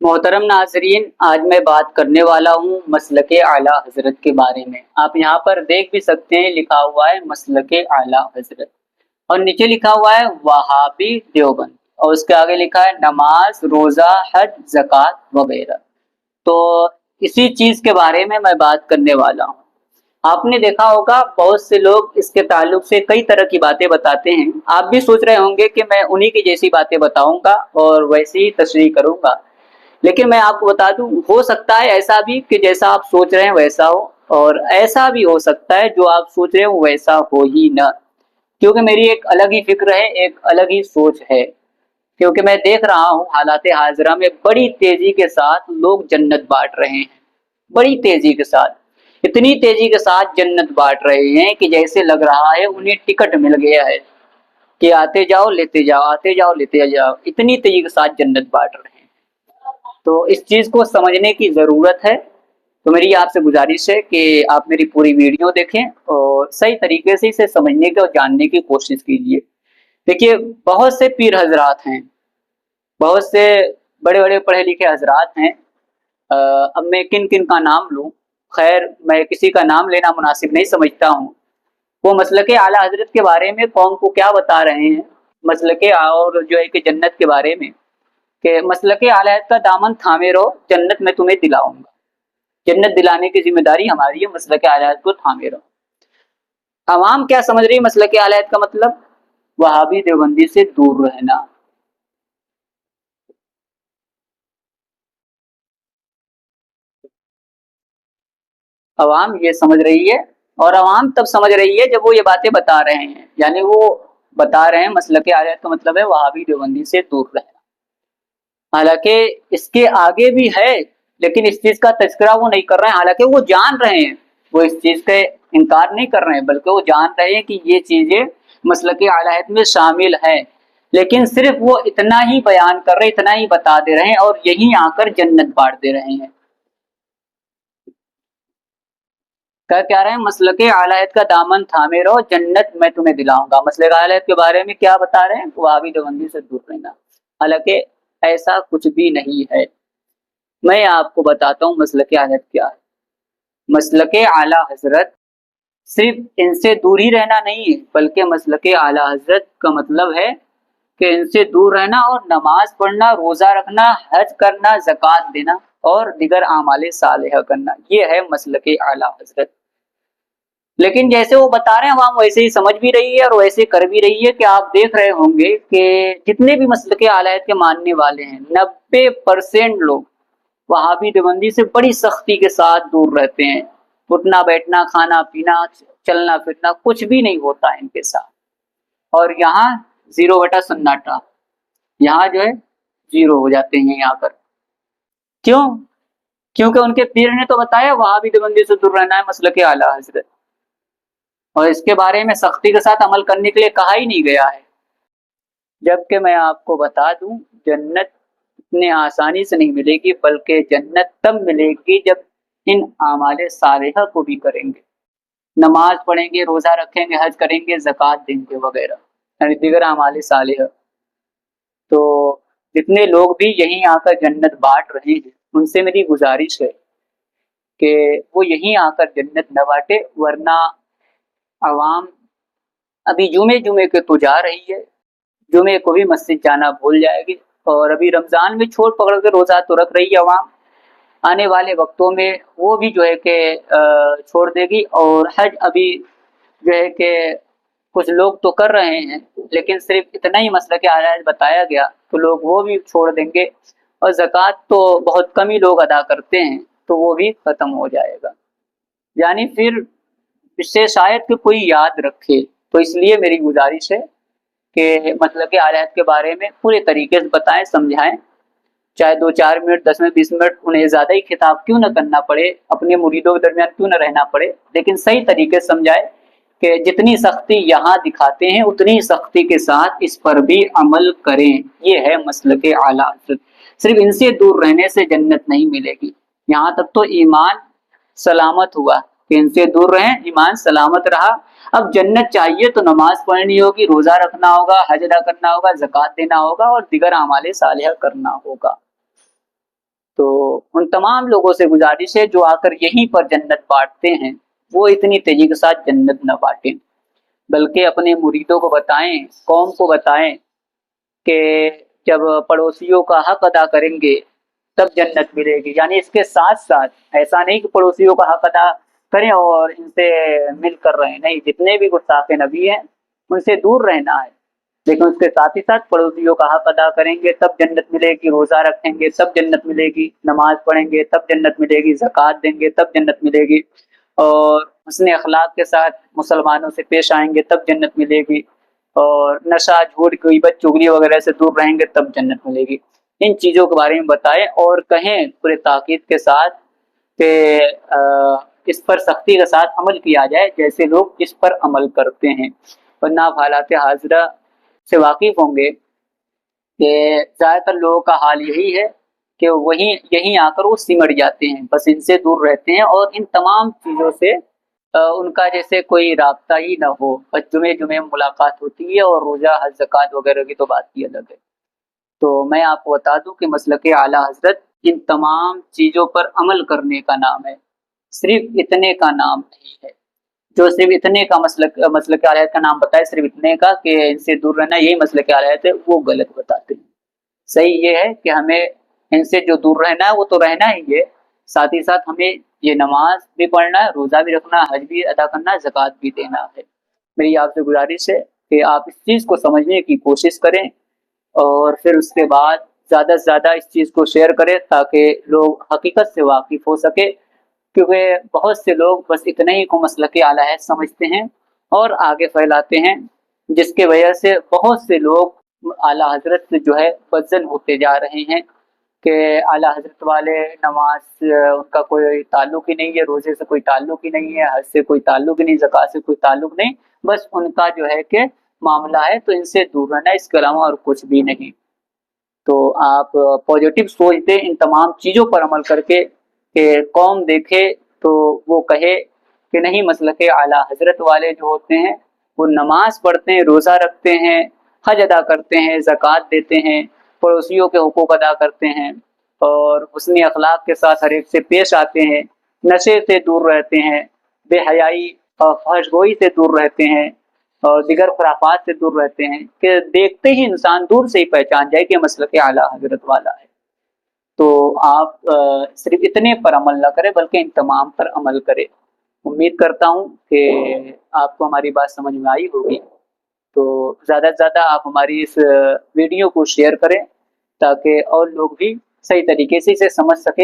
मोहतरम नाजरीन, आज मैं बात करने वाला हूँ मसलके आला हजरत के बारे में। आप यहाँ पर देख भी सकते हैं, लिखा हुआ है मसलके आला हजरत और नीचे लिखा हुआ है वहाबी देवबंद और उसके आगे लिखा है नमाज, रोजा, हज, ज़कात वगैरह। तो इसी चीज के बारे में मैं बात करने वाला हूँ। आपने देखा होगा बहुत से लोग इसके ताल्लुक से कई तरह की बातें बताते हैं। आप भी सोच रहे होंगे कि मैं उन्हीं की जैसी बातें बताऊंगा और वैसे ही तशरीह करूंगा, लेकिन मैं आपको बता दूं, हो सकता है ऐसा भी कि जैसा आप सोच रहे हैं वैसा हो, और ऐसा भी हो सकता है जो आप सोच रहे हो वैसा हो ही ना। क्योंकि मेरी एक अलग ही फिक्र है, एक अलग ही सोच है। क्योंकि मैं देख रहा हूँ हालात हाजरा में बड़ी तेजी के साथ लोग जन्नत बांट रहे हैं। बड़ी तेजी के साथ, इतनी तेजी के साथ जन्नत बांट रहे हैं कि जैसे लग रहा है उन्हें टिकट मिल गया है कि आते जाओ लेते जाओ, आते जाओ लेते जाओ। इतनी तेजी के साथ जन्नत बांट रहे हैं। तो इस चीज को समझने की जरूरत है। तो मेरी आपसे गुजारिश है कि आप मेरी पूरी वीडियो देखें और सही तरीके से इसे समझने की और जानने की कोशिश कीजिए। देखिए, बहुत से पीर हजरात हैं, बहुत से बड़े बड़े पढ़े लिखे हजरात हैं। अब मैं किन किन का नाम लूं? खैर, मैं किसी का नाम लेना मुनासिब नहीं समझता हूँ। वो मसलके आला हजरत के बारे में कौम को क्या बता रहे हैं, मसलके और जो है कि जन्नत के बारे में, कि मसलके आला हजरत का दामन थामे रहो, जन्नत मैं तुम्हें दिलाऊंगा। जन्नत दिलाने की जिम्मेदारी हमारी है, मसलके आला हजरत को थामे रहो। आवाम क्या समझ रही है मसलके आला हजरत का मतलब? वहाबी देवबंदी से दूर रहना। अवाम ये समझ रही है, और अवाम तब समझ रही है जब वो ये बातें बता रहे हैं। यानी वो बता रहे हैं मसलके आला हजरत का मतलब है वहाबी देवबंदी से दूर रहना। हालांकि इसके आगे भी है, लेकिन इस चीज का तज़किरा वो नहीं कर रहे हैं। हालांकि वो जान रहे हैं, वो इस चीज का इनकार नहीं कर रहे हैं, बल्कि वो जान रहे हैं कि ये चीजें मसलके आला हदीस में शामिल है। लेकिन सिर्फ वो इतना ही बयान कर रहे, इतना ही बता दे रहे हैं और यहीं आकर जन्नत बांट दे रहे हैं। क्या रहे हैं? मसलके आला हदीस का दामन थामे रहो, जन्नत मैं तुम्हें दिलाऊंगा। मसलके आला हदीस के बारे में क्या बता रहे हैं? वहाबी देवबंदी से दूर रहना। हालांकि ऐसा कुछ भी नहीं है। मैं आपको बताता हूँ मसलके आला हज़रत क्या है। मसलके आला हजरत सिर्फ इनसे दूर ही रहना नहीं है, बल्कि मसलके आला हजरत का मतलब है कि इनसे दूर रहना और नमाज पढ़ना, रोजा रखना, हज करना, ज़कात देना और दिगर आमाले सालेह करना। ये है मसलके आला हजरत। लेकिन जैसे वो बता रहे हैं वहां वैसे ही समझ भी रही है और वैसे कर भी रही है कि आप देख रहे होंगे कि जितने भी मसलके आला हज़रत के मानने वाले हैं, 90% लोग वहाबी देवबंदी से बड़ी सख्ती के साथ दूर रहते हैं। उठना बैठना, खाना पीना, चलना फिरना कुछ भी नहीं होता है इनके साथ। और यहाँ जीरो बटा सन्नाटा, यहाँ जो है जीरो हो जाते हैं यहाँ पर। क्यों? क्योंकि उनके पीर ने तो बताया वहाबी देवबंदी से दूर रहना है मसलके आला हजरत, और इसके बारे में सख्ती के साथ अमल करने के लिए कहा ही नहीं गया है। जबकि मैं आपको बता दूं, जन्नत इतने आसानी से नहीं मिलेगी, बल्कि जन्नत तब मिलेगी जब इन आमाले सालेहा को भी करेंगे। नमाज पढ़ेंगे, रोजा रखेंगे, हज करेंगे, ज़कात देंगे वगैरह, यानी दीगर आमाले सालेहा। तो जितने लोग भी यहीं आकर जन्नत बांट रहे हैं, उनसे मेरी गुजारिश है कि वो यहीं आकर जन्नत न बांटे, वरना अवाम अभी जुमे जुमे के तो जा रही है, जुमे को भी मस्जिद जाना भूल जाएगी। और अभी रमजान में छोड़ पकड़ के रोजा तो रख रही है अवाम, आने वाले वक्तों में वो भी जो है कि छोड़ देगी। और हज अभी जो है कि कुछ लोग तो कर रहे हैं, लेकिन सिर्फ इतना ही मसला के आला बताया गया तो लोग वो भी छोड़ देंगे। और ज़कात तो बहुत कम ही लोग अदा करते हैं, तो वो भी खत्म हो जाएगा। यानी फिर इससे शायद कि कोई याद रखे। तो इसलिए मेरी गुजारिश है कि मतलब के आयत के बारे में पूरे तरीके से बताएं, समझाएं। चाहे 2-4 मिनट, 10 मिनट, 20 मिनट, उन्हें ज्यादा ही खिताब क्यों न करना पड़े, अपने मुरीदों के दरमियान क्यों न रहना पड़े, लेकिन सही तरीके से समझाए कि जितनी सख्ती यहाँ दिखाते हैं उतनी सख्ती के साथ इस पर भी अमल करें। ये है मसलके आला हज़रत। सिर्फ इनसे दूर रहने से जन्नत नहीं मिलेगी। यहाँ तक तो ईमान सलामत हुआ कि इनसे दूर रहें, ईमान सलामत रहा। अब जन्नत चाहिए तो नमाज पढ़नी होगी, रोजा रखना होगा, हज अदा करना होगा, ज़कात देना होगा और दिगर आमाले सालिहा करना होगा। तो उन तमाम लोगों से गुजारिश है जो आकर यहीं पर जन्नत बांटते हैं, वो इतनी तेजी के साथ जन्नत न बांटें, बल्कि अपने मुरीदों को बताएं, कौम को बताएं कि जब पड़ोसियों का हक अदा करेंगे तब जन्नत मिलेगी। यानी इसके साथ साथ ऐसा नहीं कि पड़ोसियों का हक अदा करें और इनसे मिल कर रहें, नहीं, जितने भी गुस्ताखे नबी हैं उनसे दूर रहना है, लेकिन उसके साथ ही साथ पड़ोसियों का हक अदा करेंगे तब जन्नत मिलेगी, रोजा रखेंगे तब जन्नत मिलेगी, नमाज पढ़ेंगे तब जन्नत मिलेगी, ज़कात देंगे तब जन्नत मिलेगी, और हुस्न अखलाक के साथ मुसलमानों से पेश आएंगे तब जन्नत मिलेगी, और नशा, झूठ, गीबत, चुगली वगैरह से दूर रहेंगे तब जन्नत मिलेगी। इन चीज़ों के बारे में बताएं और कहें पूरे ताकीद के साथ कि इस पर सख्ती के साथ अमल किया जाए जैसे लोग इस पर अमल करते हैं। वरना आप हालात हाजिरा से वाकिफ होंगे कि ज़्यादातर लोगों का हाल यही है कि वहीं यहीं आकर वो सिमट जाते हैं, बस इनसे दूर रहते हैं और इन तमाम चीज़ों से उनका जैसे कोई राब्ता ही ना हो, बस जुमे जुमे मुलाकात होती है और रोज़ा, हज, ज़कात वगैरह की तो बात ही अलग है। तो मैं आपको बता दूं कि मसलक आला हजरत इन तमाम चीज़ों पर अमल करने का नाम है, सिर्फ इतने का नाम नहीं है। जो सिर्फ इतने का मसलक आला का नाम बताए, सिर्फ इतने का कि इनसे दूर रहना यही मसलक आला है, वो गलत बताते हैं। सही ये है कि हमें इनसे जो दूर रहना है वो तो रहना ही है, साथ ही साथ हमें ये नमाज भी पढ़ना है, रोज़ा भी रखना है, हज भी अदा करना है, ज़कात भी देना है। मेरी आपसे गुजारिश है कि आप इस चीज़ को समझने की कोशिश करें और फिर उसके बाद ज़्यादा से ज़्यादा इस चीज़ को शेयर करें ताकि लोग हकीकत से वाकिफ़ हो सके, क्योंकि बहुत से लोग बस इतने ही को मसलक आला है समझते हैं और आगे फैलाते हैं, जिसके वजह से बहुत से लोग आला हजरत से जो है बदजन होते जा रहे हैं कि आला हजरत वाले नमाज से उनका कोई ताल्लुक ही नहीं है, रोज़े से कोई ताल्लुक ही नहीं है, हज से कोई ताल्लुक ही नहीं, ज़कात से कोई ताल्लुक नहीं, बस उनका जो है कि मामला है तो इनसे दूर रहना, इसके अलावा और कुछ भी नहीं। तो आप पॉजिटिव सोच दें इन तमाम चीज़ों पर अमल करके कि कौम देखे तो वो कहे कि नहीं, मसलक आला हजरत वाले जो होते हैं वो नमाज पढ़ते हैं, रोज़ा रखते हैं, हज अदा करते हैं, ज़कात देते हैं, पड़ोसियों के हुकूक अदा करते हैं और हुस्न अखलाक के साथ हर एक से पेश आते हैं, नशे से दूर रहते हैं, बेहयाई और फहशगोई से दूर रहते हैं और दिगर खुराफात से दूर रहते हैं कि देखते ही इंसान दूर से ही पहचान जाए कि मसलक आला हजरत वाला है। तो आप सिर्फ इतने पर अमल ना करें बल्कि इन तमाम पर अमल करें। उम्मीद करता हूँ कि आपको हमारी बात समझ में आई होगी। तो ज़्यादा से ज़्यादा आप हमारी इस वीडियो को शेयर करें ताकि और लोग भी सही तरीके से इसे समझ सकें।